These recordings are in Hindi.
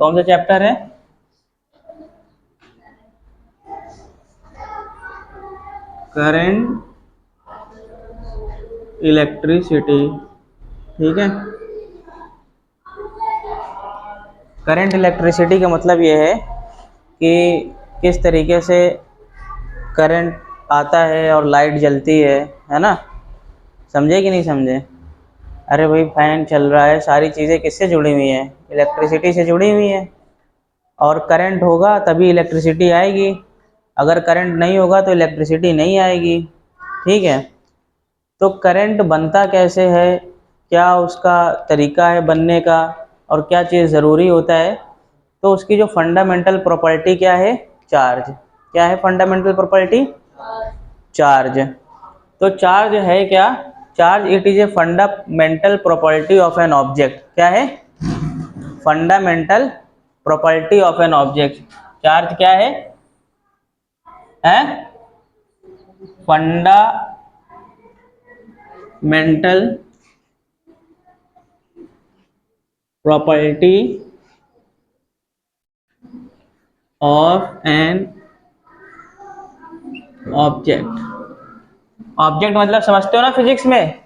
कौन सा चैप्टर है? Current electricity. ठीक है, करंट इलेक्ट्रिसिटी का मतलब ये है कि किस तरीके से करंट आता है और लाइट जलती है ना? समझे कि नहीं समझे? अरे भाई फैन चल रहा है, सारी चीज़ें किससे जुड़ी हुई हैं? इलेक्ट्रिसिटी से जुड़ी हुई हैं। और करंट होगा तभी इलेक्ट्रिसिटी आएगी, अगर करंट नहीं होगा तो इलेक्ट्रिसिटी नहीं आएगी। ठीक है, तो करंट बनता कैसे है, क्या उसका तरीका है बनने का, और क्या चीज़ ज़रूरी होता है? तो उसकी जो फंडामेंटल प्रॉपर्टी क्या है? चार्ज। क्या है फंडामेंटल प्रॉपर्टी? चार्ज। तो चार्ज है क्या? Charge it is a fundamental property of an object. क्या है? Fundamental property of an object. Charge क्या है? Fundamental property of an object. Object मतलब समझते हो ना फिजिक्स में?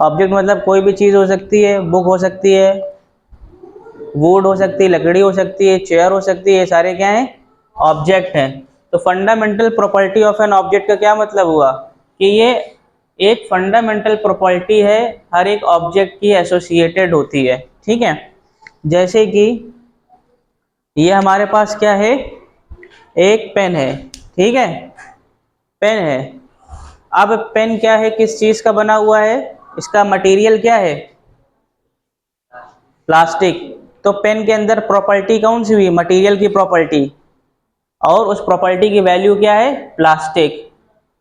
ऑब्जेक्ट मतलब कोई भी चीज़ हो सकती है, बुक हो सकती है, वुड हो सकती है, लकड़ी हो सकती है, चेयर हो सकती है, सारे क्या हैं? ऑब्जेक्ट हैं। तो fundamental property of an object का क्या मतलब हुआ कि ये एक फंडामेंटल प्रॉपर्टी है, हर एक ऑब्जेक्ट की एसोसिएटेड होती है। ठीक है, जैसे कि ये हमारे पास क्या है? एक पेन है। ठीक है, पेन है। अब पेन क्या है, किस चीज का बना हुआ है? इसका मटेरियल क्या है? प्लास्टिक। तो पेन के अंदर प्रॉपर्टी कौन सी हुई? मटेरियल की प्रॉपर्टी, और उस प्रॉपर्टी की वैल्यू क्या है? प्लास्टिक।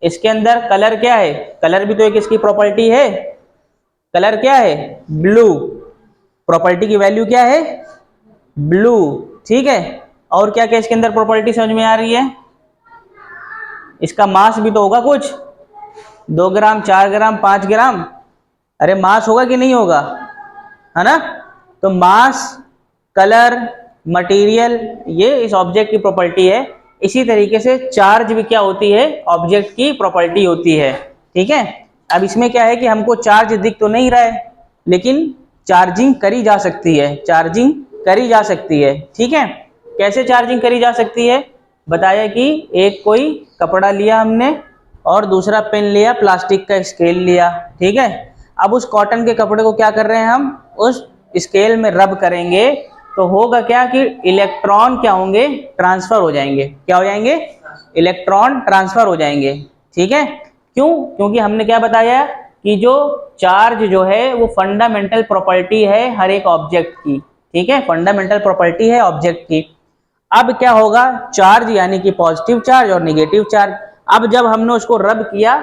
इसके अंदर कलर क्या है? कलर भी तो एक इसकी प्रॉपर्टी है। कलर क्या है? ब्लू। प्रॉपर्टी की वैल्यू क्या है? ब्लू। ठीक है, और क्या क्या इसके अंदर प्रॉपर्टी समझ में आ रही है? इसका मास भी तो होगा कुछ, 2 ग्राम, 4 ग्राम, 5 ग्राम। अरे मास होगा कि नहीं होगा? है ना? तो मास, कलर, मटेरियल, ये इस ऑब्जेक्ट की प्रॉपर्टी है। इसी तरीके से चार्ज भी क्या होती है? ऑब्जेक्ट की प्रॉपर्टी होती है। ठीक है, अब इसमें क्या है कि हमको चार्ज दिख तो नहीं रहा है, लेकिन चार्जिंग करी जा सकती है। चार्जिंग करी जा सकती है। ठीक है, कैसे चार्जिंग करी जा सकती है? बताया कि एक कोई कपड़ा लिया हमने और दूसरा पेन लिया, प्लास्टिक का स्केल लिया। ठीक है, अब उस कॉटन के कपड़े को क्या कर रहे हैं हम? उस स्केल में रब करेंगे तो होगा क्या कि इलेक्ट्रॉन क्या होंगे? ट्रांसफर हो जाएंगे। क्या हो जाएंगे? इलेक्ट्रॉन ट्रांसफर हो जाएंगे। ठीक है, क्यों? क्योंकि हमने क्या बताया कि जो चार्ज जो है वो फंडामेंटल प्रॉपर्टी है हर एक ऑब्जेक्ट की। ठीक है, फंडामेंटल प्रॉपर्टी है ऑब्जेक्ट की। अब क्या होगा? चार्ज यानी कि पॉजिटिव चार्ज और नेगेटिव चार्ज। अब जब हमने उसको रब किया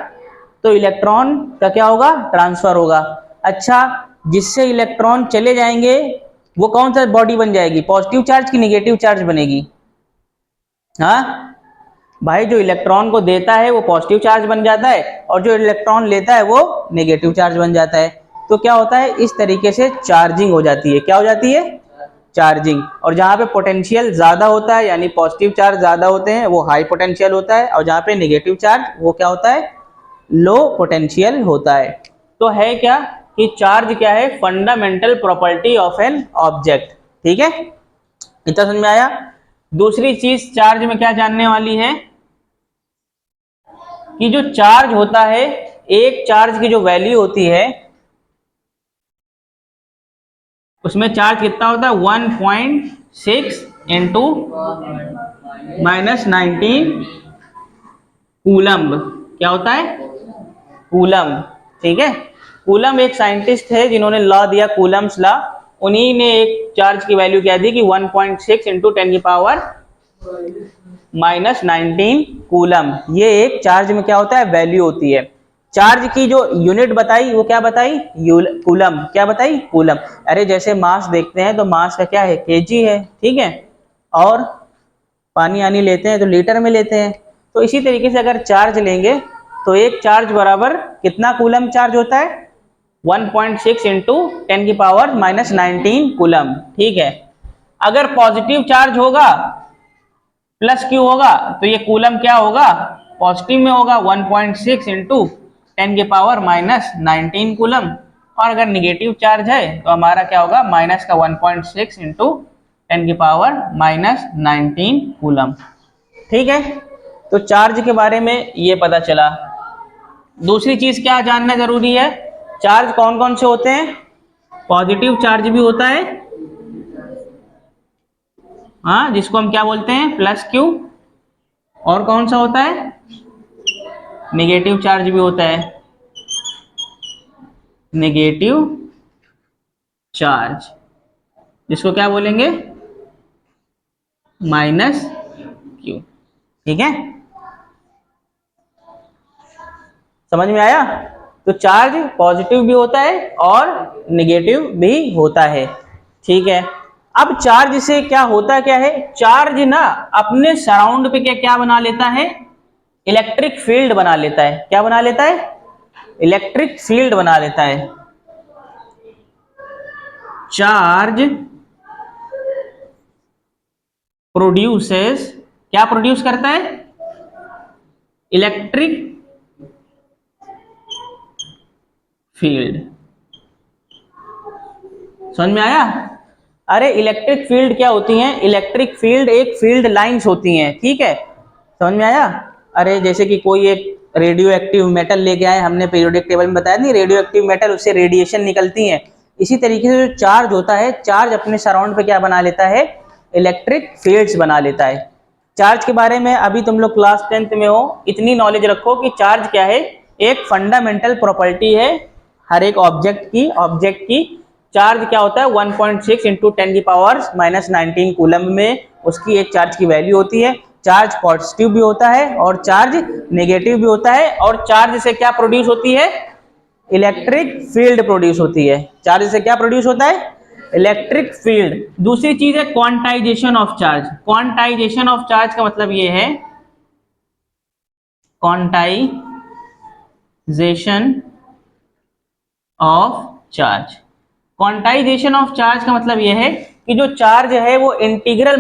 तो इलेक्ट्रॉन का क्या होगा? ट्रांसफर होगा। अच्छा, जिससे इलेक्ट्रॉन चले जाएंगे वो कौन सा बॉडी बन जाएगी? पॉजिटिव चार्ज की नेगेटिव चार्ज बनेगी? हाँ भाई, जो इलेक्ट्रॉन को देता है वो पॉजिटिव चार्ज बन जाता है, और जो इलेक्ट्रॉन लेता है वो नेगेटिव चार्ज बन जाता है। तो क्या होता है? इस तरीके से चार्जिंग हो जाती है। क्या हो जाती है? चार्जिंग। और जहां पे पोटेंशियल ज्यादा होता है यानी पॉजिटिव चार्ज ज्यादा होते हैं वो हाई पोटेंशियल होता है, और जहां पे नेगेटिव चार्ज वो क्या होता है? लो पोटेंशियल होता है। तो है क्या कि चार्ज क्या है? Fundamental property of an object. ठीक है, इतना समझ में आया? दूसरी चीज चार्ज में क्या जानने वाली है कि जो चार्ज होता है, एक चार्ज की जो वैल्यू होती है उसमें चार्ज कितना होता है? 1.6 इंटू -19 कूलम्ब। क्या होता है? कूलम्ब। ठीक है, कूलम्ब एक साइंटिस्ट है जिन्होंने लॉ दिया, कूलम्स लॉ। उन्हीं ने एक चार्ज की वैल्यू क्या दी कि 1.6 इंटू 10 की पावर -19 कूलम। ये एक चार्ज में क्या होता है? वैल्यू होती है। चार्ज की जो यूनिट बताई वो क्या बताई? कूलम। क्या बताई? कूलम। अरे जैसे मास देखते हैं तो मास का क्या है? केजी है। ठीक है, और पानी आनी लेते हैं तो लीटर में लेते हैं। तो इसी तरीके से अगर चार्ज लेंगे तो एक चार्ज बराबर कितना कूलम चार्ज होता है? 1.6 इंटू 10⁻⁻19 कूलम। ठीक है, अगर पॉजिटिव चार्ज होगा प्लस क्यू होगा तो ये कूलम क्या होगा, पॉजिटिव में होगा, 1.6 इंटू 10⁻⁻19 कूलम। और अगर निगेटिव चार्ज है तो हमारा क्या होगा, माइनस का 1.6 इंटू 10⁻⁻19 कूलम। ठीक है, तो चार्ज के बारे में ये पता चला। दूसरी चीज क्या जानना जरूरी है, चार्ज कौन कौन से होते हैं, पॉजिटिव चार्ज भी होता है, हाँ, जिसको हम क्या बोलते हैं, प्लस क्यू। और कौन सा होता है, नेगेटिव चार्ज भी होता है, नेगेटिव चार्ज, जिसको क्या बोलेंगे, माइनस क्यू। ठीक है, समझ में आया। तो चार्ज पॉजिटिव भी होता है और नेगेटिव भी होता है। ठीक है, अब चार्ज से क्या होता क्या है, चार्ज ना अपने सराउंड पे क्या क्या बना लेता है, इलेक्ट्रिक फील्ड बना लेता है। क्या बना लेता है, इलेक्ट्रिक फील्ड बना लेता है। चार्ज प्रोड्यूसेस, क्या प्रोड्यूस करता है, इलेक्ट्रिक फील्ड। समझ में आया। अरे इलेक्ट्रिक फील्ड क्या होती हैं, इलेक्ट्रिक फील्ड एक फील्ड लाइंस होती हैं। ठीक है, समझ में आया। अरे जैसे कि कोई एक रेडियो एक्टिव मेटल लेके आए, हमने पीरियोडिक टेबल में बताया नहीं, रेडियो एक्टिव मेटल, उससे रेडिएशन निकलती है। इसी तरीके से जो चार्ज होता है, चार्ज अपने सराउंड पे क्या बना लेता है, इलेक्ट्रिक फील्ड्स बना लेता है। चार्ज के बारे में अभी तुम लोग क्लास 10th में हो, इतनी नॉलेज रखो कि चार्ज क्या है, एक फंडामेंटल प्रॉपर्टी है हर एक ऑब्जेक्ट की। चार्ज क्या होता है, 1.6 इंटू 10⁻⁻19 कूलम में उसकी एक चार्ज की वैल्यू होती है। चार्ज पॉजिटिव भी होता है और चार्ज नेगेटिव भी होता है। और चार्ज से क्या प्रोड्यूस होती है, इलेक्ट्रिक फील्ड प्रोड्यूस होती है। चार्ज से क्या प्रोड्यूस होता है, इलेक्ट्रिक फील्ड। दूसरी चीज है quantization of charge. Quantization of charge का मतलब ये है, quantization of charge. Quantization of charge का मतलब यह है कि जो चार्ज है वो इंटीग्रल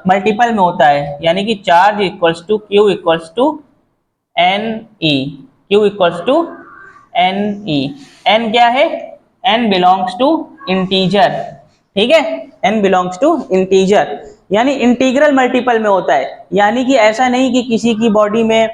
मल्टीपल में होता है। यानी कि charge equals to Q equals to N E, Q equals to N E. N क्या है, एन बिलोंग्स टू इंटीजर। ठीक है, एन बिलोंग्स टू इंटीजर, यानी इंटीग्रल मल्टीपल में होता है। यानी कि ऐसा नहीं कि किसी की बॉडी में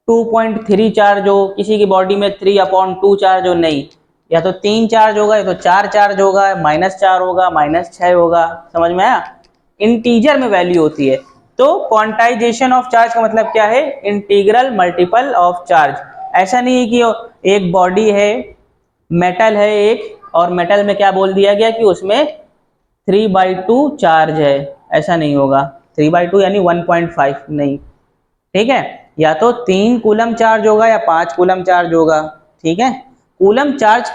2.3 चार्ज हो, किसी की बॉडी में 3/2 चार्ज हो, नहीं, या तो 3 चार्ज होगा या तो 4 चार्ज होगा, -4 होगा, -6 होगा। समझ में आया, इंटीजर में वैल्यू होती है। तो क्वांटाइजेशन ऑफ चार्ज का मतलब क्या है, इंटीग्रल मल्टीपल ऑफ चार्ज। ऐसा नहीं है कि एक बॉडी है, मेटल है एक, और मेटल में क्या बोल दिया गया कि उसमें 3/2 चार्ज है, ऐसा नहीं होगा। 3/2 यानी 1.5 नहीं। ठीक है, या तो 3 कूलम चार्ज होगा या 5 कूलम चार्ज होगा। ठीक है, कूलम चार्ज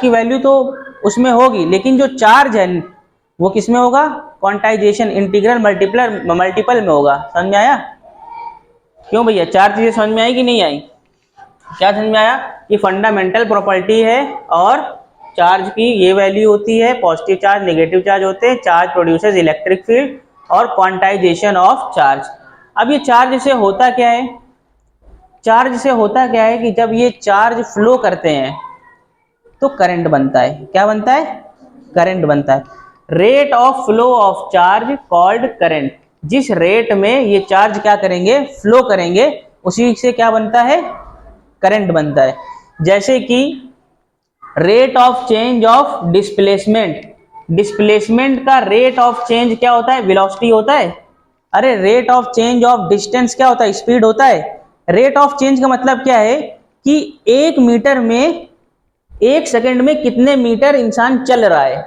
की वैल्यू तो उसमें होगी, लेकिन जो चार्ज है वो किस में होगा, क्वांटाइजेशन इंटीग्रल मल्टीपल में होगा। समझ में आया। क्यों भैया, चार चीजें समझ में आई कि नहीं आई, क्या समझ में आया, कि फंडामेंटल प्रॉपर्टी है और चार्ज की ये वैल्यू होती है, पॉजिटिव चार्ज नेगेटिव चार्ज होते हैं, चार्ज प्रोड्यूसेस इलेक्ट्रिक फील्ड, और क्वांटाइजेशन ऑफ चार्ज। अब ये चार्ज से होता क्या है, चार्ज से होता क्या है कि जब ये चार्ज फ्लो करते हैं तो करंट बनता है। क्या बनता है, करंट बनता है। Rate of flow of charge called current. जिस रेट में ये चार्ज क्या करेंगे, फ्लो करेंगे, उसी से क्या बनता है, करंट बनता है। जैसे कि rate of change of displacement, displacement का रेट ऑफ चेंज क्या होता है, वेलोसिटी होता है। अरे rate of change of distance क्या होता है, स्पीड होता है। रेट ऑफ चेंज का मतलब क्या है कि 1 मीटर में 1 सेकंड में कितने मीटर इंसान चल रहा है।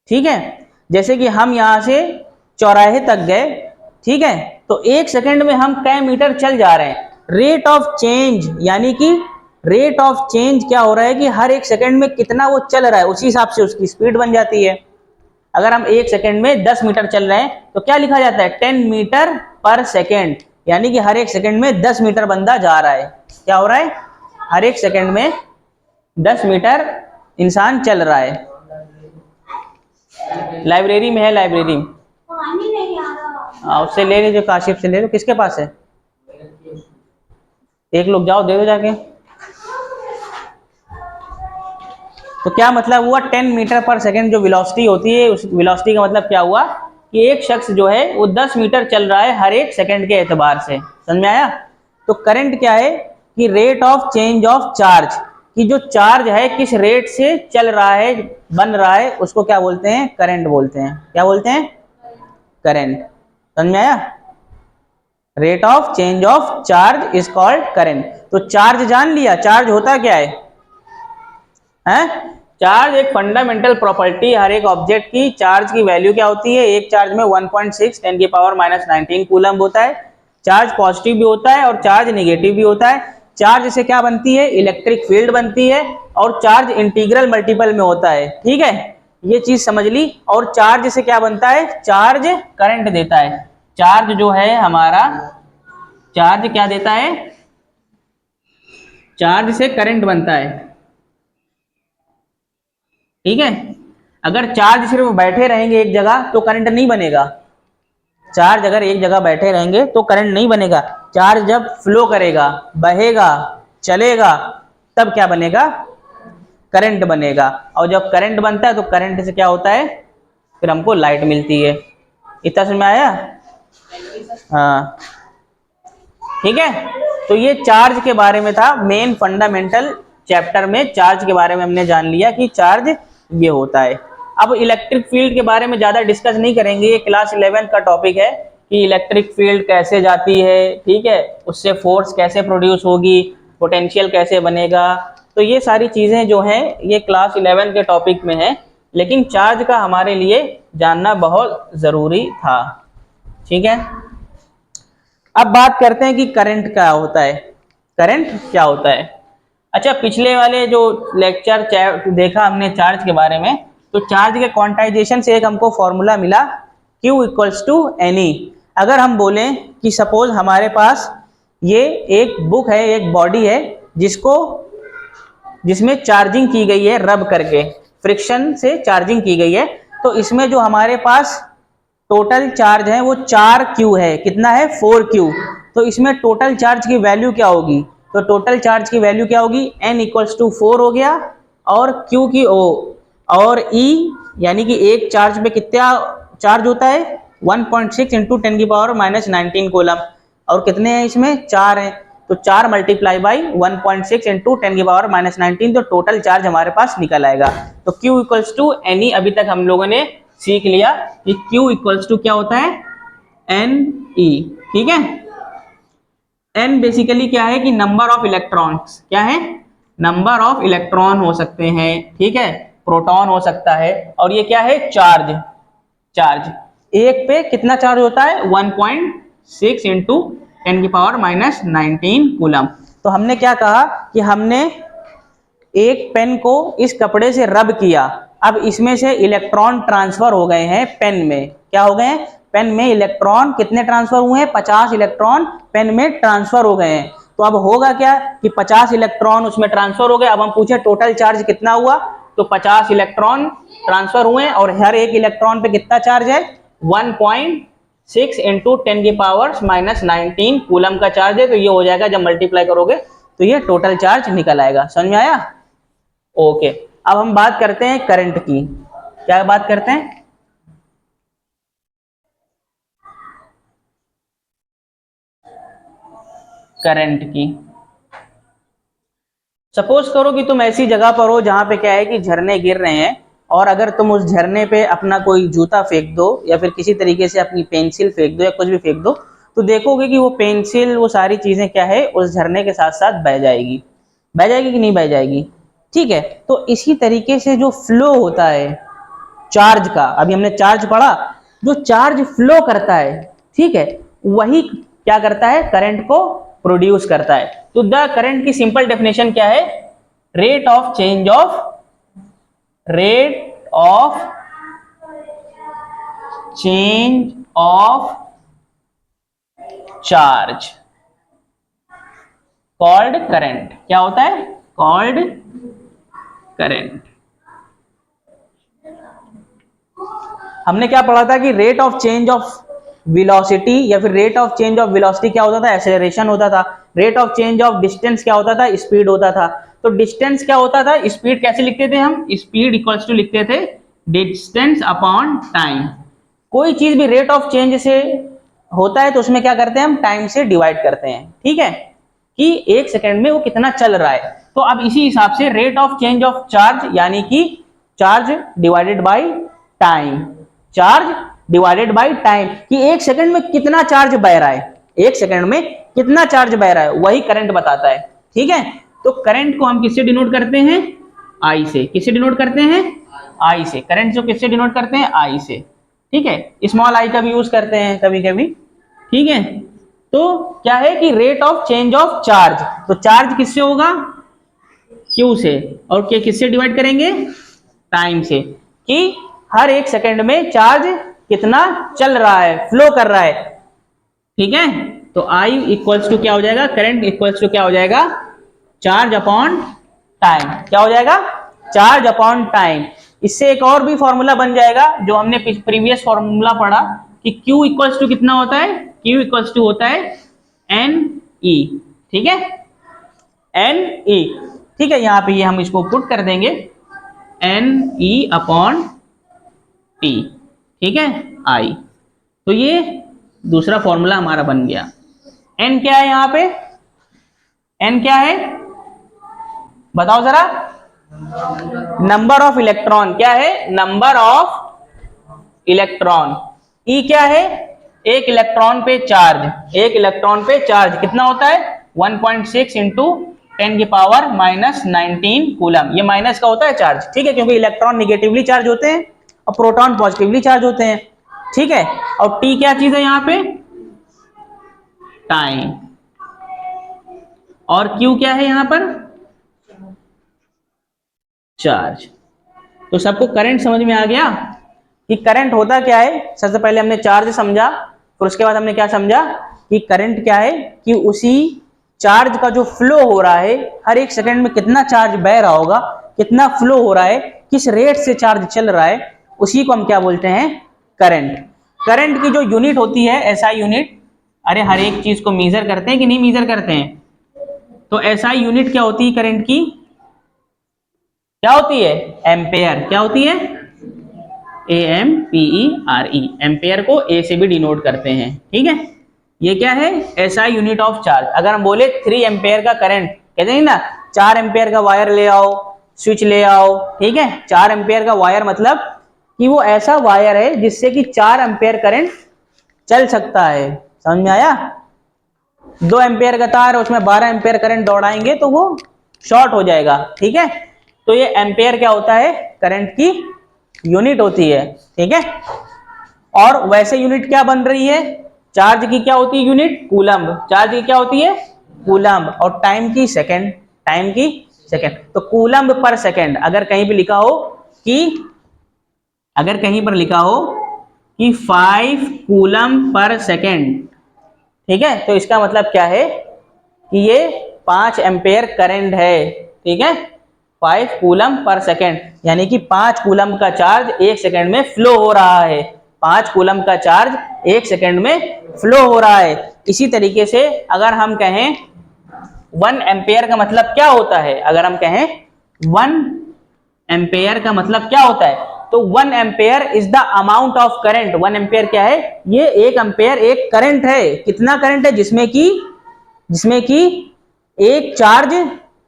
ठीक है, जैसे कि हम यहां से चौराहे तक गए, ठीक है, तो 1 सेकंड में हम कै मीटर चल जा रहे हैं। रेट ऑफ चेंज यानी कि रेट ऑफ चेंज क्या हो रहा है कि हर 1 सेकंड में कितना वो चल रहा है, उसी हिसाब से उसकी स्पीड बन जाती है। अगर हम 1 सेकंड में 10 मीटर चल रहे हैं तो क्या लिखा जाता है, 10 मीटर पर सेकेंड। यानी कि हर एक सेकंड में 10 मीटर बंदा जा रहा है। क्या हो रहा है? हर एक सेकंड में 10 मीटर इंसान चल रहा है। लाइब्रेरी में है, लाइब्रेरी में। पानी नहीं आ रहा। उससे ले लीजिए, काशिफ से ले लो। किसके पास है? एक लोग जाओ, दे दो जाके। तो क्या मतलब हुआ? 10 मीटर पर सेकंड जो वेलोसिटी होती है, उस वेलोसिटी का मतलब क्या हुआ कि एक शख्स जो है वो 10 मीटर चल रहा है हर एक सेकंड के एतबार से। समझ में आया? तो करंट क्या है कि rate of change of charge, कि जो चार्ज है किस रेट से चल रहा है, बन रहा है, उसको क्या बोलते हैं? करंट बोलते हैं। क्या बोलते हैं? करंट। समझ में आया? Rate of change of charge is called current. तो चार्ज जान लिया, चार्ज होता क्या है? चार्ज एक फंडामेंटल प्रॉपर्टी हर एक ऑब्जेक्ट की। चार्ज की वैल्यू क्या होती है? एक चार्ज में 1.6 10 की पावर -19 कूलम होता है। चार्ज पॉजिटिव भी होता है और चार्ज नेगेटिव भी होता है। चार्ज से क्या बनती है? इलेक्ट्रिक फील्ड बनती है। और चार्ज इंटीग्रल मल्टीपल में होता है। ठीक है, ये चीज समझ ली। और चार्ज से क्या बनता है? चार्ज करंट देता है। चार्ज जो है हमारा, चार्ज क्या देता है? चार्ज से करंट बनता है। ठीक है, अगर चार्ज सिर्फ बैठे रहेंगे एक जगह तो करंट नहीं बनेगा। चार्ज अगर एक जगह बैठे रहेंगे तो करंट नहीं बनेगा। चार्ज जब फ्लो करेगा, बहेगा, चलेगा, तब क्या बनेगा? करंट बनेगा। और जब करंट बनता है तो करंट से क्या होता है? फिर हमको लाइट मिलती है। इतना समझ में आया? हाँ, ठीक है। तो ये चार्ज के बारे में था, मेन फंडामेंटल चैप्टर में चार्ज के बारे में हमने जान लिया कि चार्ज ये होता है। अब इलेक्ट्रिक फील्ड के बारे में ज्यादा डिस्कस नहीं करेंगे, ये क्लास 11 का टॉपिक है कि इलेक्ट्रिक फील्ड कैसे जाती है। ठीक है, उससे फोर्स कैसे प्रोड्यूस होगी, पोटेंशियल कैसे बनेगा। तो ये सारी चीजें जो हैं ये क्लास 11 के टॉपिक में है, लेकिन चार्ज का हमारे लिए जानना बहुत जरूरी था। ठीक है, अब बात करते हैं कि करंट क्या होता है। करंट क्या होता है? अच्छा, पिछले वाले जो लेक्चर देखा हमने चार्ज के बारे में, तो चार्ज के क्वांटाइजेशन से एक हमको फॉर्मूला मिला, Q इक्वल्स टू NE। अगर हम बोलें कि सपोज हमारे पास ये एक बुक है, एक बॉडी है, जिसमें चार्जिंग की गई है, रब करके फ्रिक्शन से चार्जिंग की गई है। तो इसमें जो हमारे पास टोटल चार्ज है वो 4Q है। कितना है? 4Q। तो इसमें टोटल चार्ज की वैल्यू क्या होगी? तो टोटल चार्ज की वैल्यू क्या होगी? N इक्वल्स टू 4 हो गया, और Q की O, और E, यानी कि एक चार्ज पे कितना चार्ज होता है? 1.6 इंटू 10 की पावर -19 कोलम। और कितने हैं इसमें? 4 हैं। तो 4 मल्टीप्लाई बाई 1.6 इंटू 10 की पावर -19, तो टोटल चार्ज हमारे पास निकल आएगा। तो Q इक्वल्स टू NE अभी तक हम लोगों ने सीख लिया कि Q इक्वल्स टू क्या होता है? NE। ठीक है, N बेसिकली क्या है कि नंबर ऑफ इलेक्ट्रॉन्स। क्या है? नंबर ऑफ इलेक्ट्रॉन हो सकते हैं। ठीक है, प्रोटॉन हो सकता है। और ये क्या है? चार्ज। चार्ज एक पे कितना चार्ज होता है? 1.6 इंटू 10 की पावर -19 कूलम। तो हमने क्या कहा कि हमने एक पेन को इस कपड़े से रब किया, अब इसमें से इलेक्ट्रॉन ट्रांसफर हो गए हैं पेन में। क्या हो गए हैं? पेन में इलेक्ट्रॉन कितने ट्रांसफर हुए हैं? 50 इलेक्ट्रॉन पेन में ट्रांसफर हो गए हैं। तो अब होगा क्या कि 50 इलेक्ट्रॉन उसमें ट्रांसफर हो गए। अब हम पूछे टोटल चार्ज कितना हुआ, तो 50 इलेक्ट्रॉन ट्रांसफर हुए और हर एक इलेक्ट्रॉन पे कितना चार्ज है? 1.6 इंटू 10 की पावर -19 कूलम का चार्ज है। तो ये हो जाएगा, जब मल्टीप्लाई करोगे तो ये टोटल चार्ज निकल आएगा। समझ में आया? ओके, अब हम बात करते हैं करंट की। क्या बात करते हैं? करंट की। सपोज करो कि तुम ऐसी जगह पर हो जहां पे क्या है कि झरने गिर रहे हैं, और अगर तुम उस झरने पे अपना कोई जूता फेंक दो या फिर किसी तरीके से अपनी पेंसिल फेंक दो या कुछ भी फेंक दो, तो देखोगे कि वो पेंसिल, वो सारी चीजें क्या है, उस झरने के साथ साथ बह जाएगी। बह जाएगी कि नहीं बह जाएगी? ठीक है, तो इसी तरीके से जो फ्लो होता है चार्ज का, अभी हमने चार्ज पढ़ा, जो चार्ज फ्लो करता है, ठीक है, वही क्या करता है? करंट को प्रोड्यूस करता है। तो द करंट की सिंपल डेफिनेशन क्या है? Rate of change of, rate of change of charge called current. क्या होता है? Called current. हमने क्या पढ़ा था कि rate of change of velocity या फिर rate of change of velocity क्या होता था? एक्सेलरेशन होता था। Rate of change of distance क्या होता था? स्पीड होता था। तो डिस्टेंस क्या होता था? स्पीड कैसे लिखते थे हम? स्पीड इक्वल्स टू लिखते थे डिस्टेंस अपॉन टाइम। कोई चीज भी रेट ऑफ चेंज से होता है तो उसमें क्या करते हैं हम? टाइम से डिवाइड करते हैं। ठीक है, कि एक सेकंड में वो कितना चल रहा है। तो अब इसी हिसाब से rate of change of charge यानी कि charge divided by time, charge divided by time, कि एक सेकंड में कितना चार्ज बह रहा है, एक सेकंड में कितना चार्ज बह रहा है, वही करंट बताता है। ठीक है, तो करंट को हम किससे डिनोट करते हैं? आई से। किससे डिनोट करते हैं? आई से। करंट को किससे डिनोट करते हैं? आई से। ठीक है, स्मॉल आई का भी यूज करते हैं कभी कभी। ठीक है, तो क्या है कि rate of change of charge, तो चार्ज किससे होगा? क्यू से। और क्या किससे डिवाइड करेंगे? टाइम से, कि हर एक सेकंड में चार्ज कितना चल रहा है, फ्लो कर रहा है। ठीक है, तो आई इक्वल्स टू क्या हो जाएगा? करंट इक्वल्स टू क्या हो जाएगा? Charge upon time. क्या हो जाएगा? Charge upon time. इससे एक और भी फॉर्मूला बन जाएगा जो हमने प्रीवियस फॉर्मूला पढ़ा कि Q इक्वल्स टू कितना होता है? Q इक्वल्स टू होता है NE। ठीक है, NE। ठीक है, यहां पे ये हम इसको पुट कर देंगे NE अपॉन T। ठीक है, I। तो ये दूसरा फॉर्मूला हमारा बन गया। N क्या है यहां पे? N क्या है बताओ जरा? Number of electron. क्या है? Number of electron. E क्या है? एक इलेक्ट्रॉन पे चार्ज। एक इलेक्ट्रॉन पे चार्ज कितना होता है? 1.6 इंटू 10 की पावर माइनस 19 कूलम। ये माइनस का होता है चार्ज। ठीक है, क्योंकि इलेक्ट्रॉन निगेटिवली चार्ज होते हैं और प्रोटॉन पॉजिटिवली चार्ज होते हैं। ठीक है, और T क्या चीज है यहाँ पे? टाइम। और Q क्या है यहाँ पर? चार्ज। तो सबको करंट समझ में आ गया कि करंट होता क्या है? सबसे पहले हमने चार्ज समझा, फिर उसके बाद हमने क्या समझा कि करंट क्या है, कि उसी चार्ज का जो फ्लो हो रहा है, हर एक सेकंड में कितना चार्ज बह रहा होगा, कितना फ्लो हो रहा है, किस रेट से चार्ज चल रहा है, उसी को हम क्या बोलते हैं? करंट। करंट की जो यूनिट होती है एसआई यूनिट, अरे हर एक चीज को मेजर करते हैं कि नहीं मेजर करते हैं? तो एसआई यूनिट क्या होती है करंट की? क्या होती है? एम्पेयर। क्या होती है? AMPERE। एम्पेयर को ए से भी डिनोट करते हैं। ठीक है, ये क्या है? SI unit of charge. अगर हम बोले 3 एम्पेयर का करंट, कहते हैं ना 4 एम्पेयर का वायर ले आओ, स्विच ले आओ। ठीक है, 4 एम्पेयर का वायर मतलब कि वो ऐसा वायर है जिससे कि 4 एम्पेयर करंट चल सकता है। समझ में आया? 2 एम्पेयर का तार है, उसमें 12 एम्पेयर करंट दौड़ाएंगे तो वो शॉर्ट हो जाएगा। ठीक है, तो ये एम्पेयर क्या होता है? करंट की यूनिट होती है। ठीक है, और वैसे यूनिट क्या बन रही है? चार्ज की क्या होती है यूनिट? कूलम्ब। चार्ज की क्या होती है? कूलम्ब। और टाइम की सेकंड। टाइम की सेकंड। तो कूलम्ब पर सेकंड। अगर कहीं भी लिखा हो कि, अगर कहीं पर लिखा हो कि 5 कूलम्ब पर सेकंड, ठीक है, तो इसका मतलब क्या है कि ये 5 एम्पेयर करंट है। ठीक है, 5 कूलम पर सेकेंड, यानी कि 5 कूलम का चार्ज एक सेकेंड में फ्लो हो रहा है। 5 कूलम का चार्ज एक सेकेंड में फ्लो हो रहा है। इसी तरीके से अगर हम कहें 1 एम्पेयर का मतलब क्या होता है? अगर हम कहें 1 एम्पेयर का मतलब क्या होता है, तो 1 ampere is the amount of current. 1 ampere क्या है? ये 1 एम्पेयर एक करंट है। कितना करंट है? जिसमें कि एक चार्ज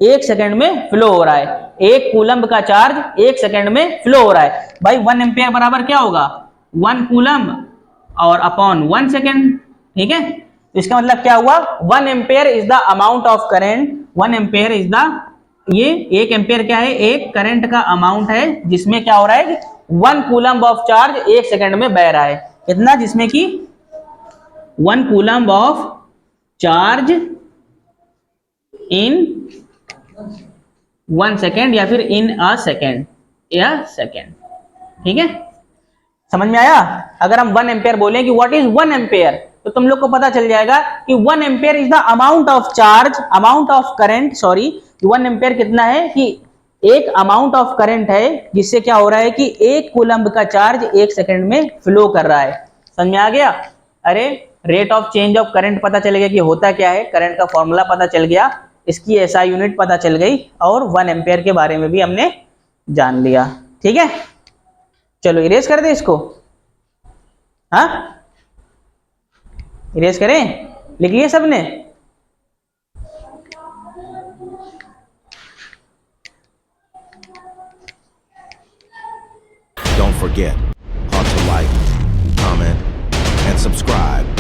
एक सेकंड में फ्लो हो रहा है। एक कूलम्ब का चार्ज एक सेकंड में फ्लो हो रहा है। भाई 1 एम्पेयर बराबर क्या होगा? 1 कूलम्ब और अपॉन 1 सेकंड। ठीक है, इसका मतलब क्या हुआ? 1 ampere is the amount of current. 1 ampere is the, ये 1 एम्पेयर क्या है? एक करंट का अमाउंट है जिसमें क्या हो रहा है? 1 कूलम्ब ऑफ चार्ज एक सेकंड में बह रहा है। कितना? जिसमें कि 1 coulomb of charge in 1 second या फिर इन अ सेकेंड या सेकेंड। ठीक है, समझ में आया? अगर हम 1 एम्पेयर बोले कि व्हाट इज 1 एम्पेयर, तो तुम लोग को पता चल जाएगा कि 1 ampere is the amount of charge, amount of current, sorry 1 ampere कितना है कि एक अमाउंट ऑफ करंट है जिससे क्या हो रहा है कि 1 कूलम्ब का चार्ज 1 सेकंड में फ्लो कर रहा है। समझ में आ गया? अरे rate of change of current पता चल गया कि होता क्या है, करंट का फॉर्मूला पता चल गया, इसकी एसआई यूनिट पता चल गई और 1 एम्पियर के बारे में भी हमने जान लिया। ठीक है, चलो इरेज कर दे इसको। हाँ इरेज करें, लिख लिए सबने? Don't forget to like, comment, and subscribe.